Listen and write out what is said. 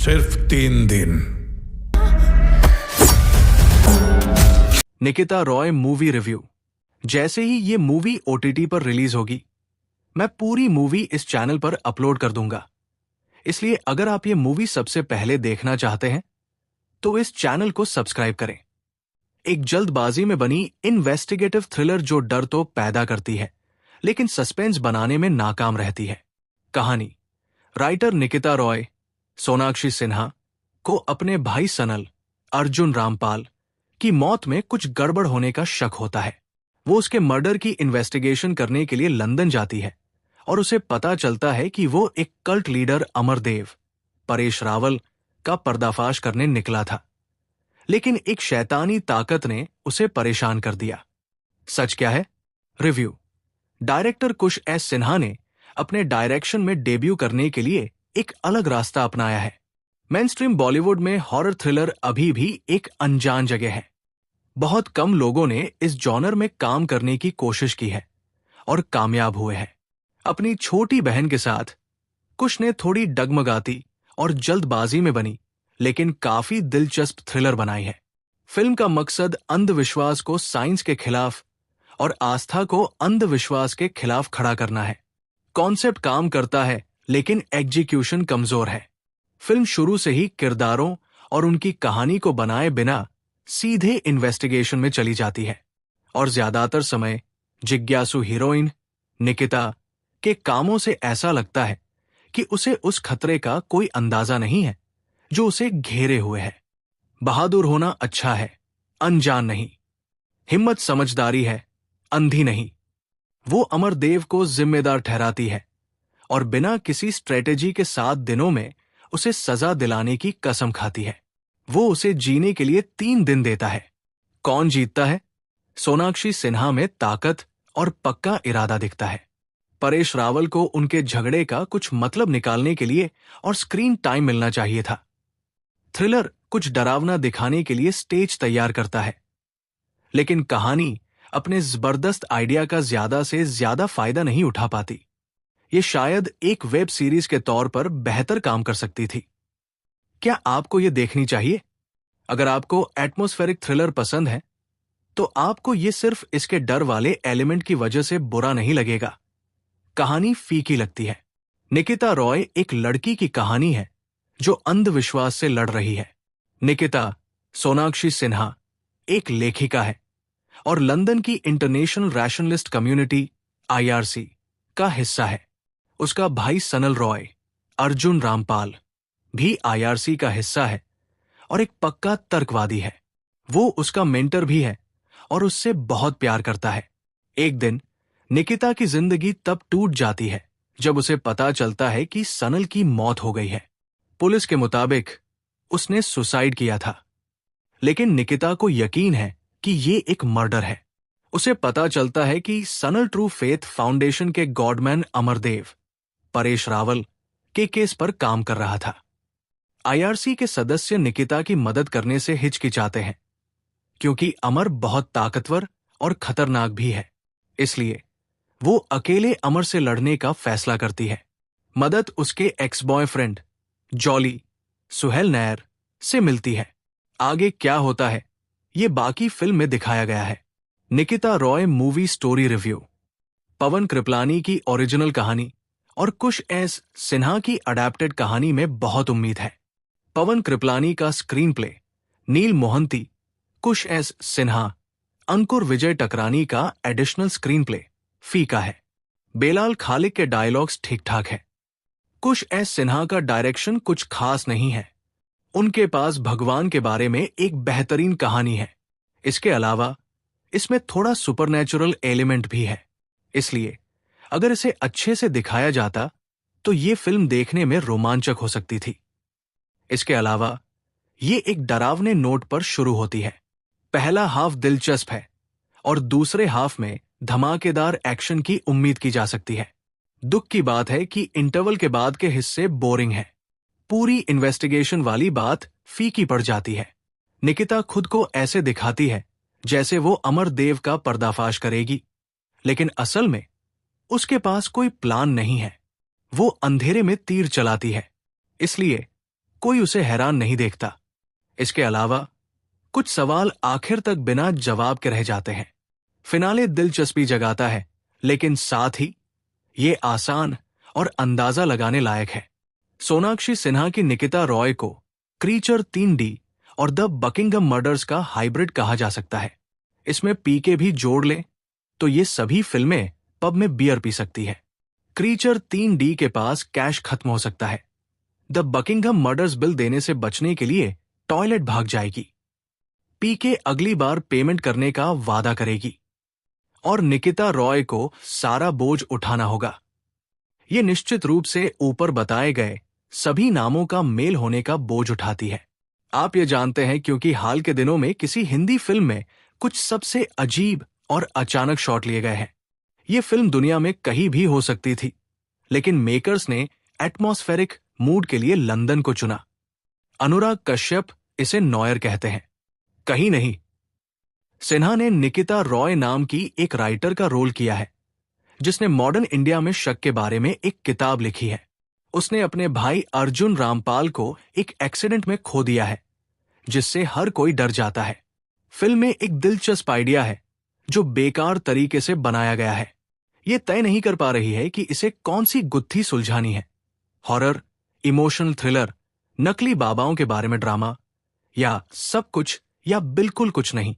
सिर्फ 3 दिन। Nikita Roy movie review. जैसे ही ये मूवी ओटीटी पर रिलीज होगी, मैं पूरी मूवी इस चैनल पर अपलोड कर दूंगा। इसलिए अगर आप ये मूवी सबसे पहले देखना चाहते हैं तो इस चैनल को सब्सक्राइब करें। एक जल्दबाजी में बनी इन्वेस्टिगेटिव थ्रिलर जो डर तो पैदा करती है लेकिन सस्पेंस बनाने में नाकाम रहती है। कहानी: राइटर निकिता रॉय सोनाक्षी सिन्हा को अपने भाई सनल अर्जुन रामपाल की मौत में कुछ गड़बड़ होने का शक होता है। वो उसके मर्डर की इन्वेस्टिगेशन करने के लिए लंदन जाती है और उसे पता चलता है कि वो एक कल्ट लीडर अमरदेव परेश रावल का पर्दाफाश करने निकला था, लेकिन एक शैतानी ताकत ने उसे परेशान कर दिया। सच क्या है? रिव्यू। डायरेक्टर कुश एस सिन्हा ने अपने डायरेक्शन में डेब्यू करने के लिए एक अलग रास्ता अपनाया है। मेनस्ट्रीम बॉलीवुड में हॉरर थ्रिलर अभी भी एक अनजान जगह है। बहुत कम लोगों ने इस जॉनर में काम करने की कोशिश की है और कामयाब हुए हैं। अपनी छोटी बहन के साथ कुश ने थोड़ी डगमगाती और जल्दबाजी में बनी लेकिन काफी दिलचस्प थ्रिलर बनाई है। फिल्म का मकसद अंधविश्वास को साइंस के खिलाफ और आस्था को अंधविश्वास के खिलाफ खड़ा करना है। कॉन्सेप्ट काम करता है लेकिन एग्जीक्यूशन कमजोर है। फिल्म शुरू से ही किरदारों और उनकी कहानी को बनाए बिना सीधे इन्वेस्टिगेशन में चली जाती है और ज्यादातर समय जिज्ञासु हीरोइन निकिता के कामों से ऐसा लगता है कि उसे उस खतरे का कोई अंदाजा नहीं है जो उसे घेरे हुए है। बहादुर होना अच्छा है, अनजान नहीं। हिम्मत समझदारी है, अंधी नहीं। वो अमरदेव को जिम्मेदार ठहराती है और बिना किसी स्ट्रेटेजी के 7 दिनों में उसे सजा दिलाने की कसम खाती है। वो उसे जीने के लिए 3 दिन देता है। कौन जीतता है? सोनाक्षी सिन्हा में ताकत और पक्का इरादा दिखता है। परेश रावल को उनके झगड़े का कुछ मतलब निकालने के लिए और स्क्रीन टाइम मिलना चाहिए था। थ्रिलर कुछ डरावना दिखाने के लिए स्टेज तैयार करता है, लेकिन कहानी अपने जबरदस्त आइडिया का ज्यादा से ज्यादा फायदा नहीं उठा पाती। ये शायद एक वेब सीरीज के तौर पर बेहतर काम कर सकती थी। क्या आपको ये देखनी चाहिए? अगर आपको एटमॉस्फेरिक थ्रिलर पसंद है तो आपको ये सिर्फ इसके डर वाले एलिमेंट की वजह से बुरा नहीं लगेगा। कहानी फीकी लगती है। निकिता रॉय एक लड़की की कहानी है जो अंधविश्वास से लड़ रही है। निकिता सोनाक्षी सिन्हा एक लेखिका है और लंदन की इंटरनेशनल रैशनलिस्ट कम्युनिटी IRC का हिस्सा है। उसका भाई सनल रॉय अर्जुन रामपाल भी IRC का हिस्सा है और एक पक्का तर्कवादी है। वो उसका मेंटर भी है और उससे बहुत प्यार करता है। एक दिन निकिता की जिंदगी तब टूट जाती है जब उसे पता चलता है कि सनल की मौत हो गई है। पुलिस के मुताबिक उसने सुसाइड किया था, लेकिन निकिता को यकीन है कि ये एक मर्डर है। उसे पता चलता है कि सनल ट्रू फेथ फाउंडेशन के गॉडमैन अमरदेव परेश रावल के केस पर काम कर रहा था। IRC के सदस्य निकिता की मदद करने से हिचकिचाते हैं क्योंकि अमर बहुत ताकतवर और खतरनाक भी है। इसलिए वो अकेले अमर से लड़ने का फैसला करती है। मदद उसके एक्स बॉयफ्रेंड जॉली सुहेल नैयर से मिलती है। आगे क्या होता है ये बाकी फिल्म में दिखाया गया है। Nikita Roy movie story review. Pawan Kriplani की ओरिजिनल कहानी और कुश एस सिन्हा की अडैप्टेड कहानी में बहुत उम्मीद है। पवन कृपलानी का स्क्रीन प्ले, नील मोहंती, कुश एस सिन्हा, अंकुर विजय टकरानी का एडिशनल स्क्रीन प्ले फीका है। बेलाल खालिक के डायलॉग्स ठीक ठाक है। कुश एस सिन्हा का डायरेक्शन कुछ खास नहीं है। उनके पास भगवान के बारे में एक बेहतरीन कहानी है। इसके अलावा इसमें थोड़ा सुपरनैचुरल एलिमेंट भी है। इसलिए अगर इसे अच्छे से दिखाया जाता तो ये फिल्म देखने में रोमांचक हो सकती थी। इसके अलावा ये एक डरावने नोट पर शुरू होती है। पहला हाफ दिलचस्प है और दूसरे हाफ में धमाकेदार एक्शन की उम्मीद की जा सकती है। दुख की बात है कि इंटरवल के बाद के हिस्से बोरिंग है। पूरी इन्वेस्टिगेशन वाली बात फीकी पड़ जाती है। निकिता खुद को ऐसे दिखाती है जैसे वो अमरदेव का पर्दाफाश करेगी, लेकिन असल में उसके पास कोई प्लान नहीं है। वो अंधेरे में तीर चलाती है। इसलिए कोई उसे हैरान नहीं देखता। इसके अलावा कुछ सवाल आखिर तक बिना जवाब के रह जाते हैं। फिनाले दिलचस्पी जगाता है, लेकिन साथ ही ये आसान और अंदाजा लगाने लायक है। सोनाक्षी सिन्हा की निकिता रॉय को क्रीचर 3D और द बकिंघम मर्डर्स का हाइब्रिड कहा जा सकता है। इसमें पीके भी जोड़ लें तो ये सभी फिल्में पब में बियर पी सकती है। क्रीचर 3D के पास कैश खत्म हो सकता है। द बकिंघम मर्डर्स बिल देने से बचने के लिए टॉयलेट भाग जाएगी। पीके अगली बार पेमेंट करने का वादा करेगी और निकिता रॉय को सारा बोझ उठाना होगा। ये निश्चित रूप से ऊपर बताए गए सभी नामों का मेल होने का बोझ उठाती है। आप ये जानते हैं क्योंकि हाल के दिनों में किसी हिंदी फिल्म में कुछ सबसे अजीब और अचानक शॉट लिए गए हैं। ये फिल्म दुनिया में कहीं भी हो सकती थी, लेकिन मेकर्स ने एटमॉस्फेरिक मूड के लिए लंदन को चुना। अनुराग कश्यप इसे नॉयर कहते हैं, कहीं नहीं। सिन्हा ने निकिता रॉय नाम की एक राइटर का रोल किया है, जिसने मॉडर्न इंडिया में शक के बारे में एक किताब लिखी है। उसने अपने भाई अर्जुन रामपाल को एक एक्सीडेंट में खो दिया है, जिससे हर कोई डर जाता है। फिल्म में एक दिलचस्प आइडिया है जो बेकार तरीके से बनाया गया है। ये तय नहीं कर पा रही है कि इसे कौन सी गुत्थी सुलझानी है, हॉरर, इमोशनल थ्रिलर, नकली बाबाओं के बारे में ड्रामा, या सब कुछ या बिल्कुल कुछ नहीं।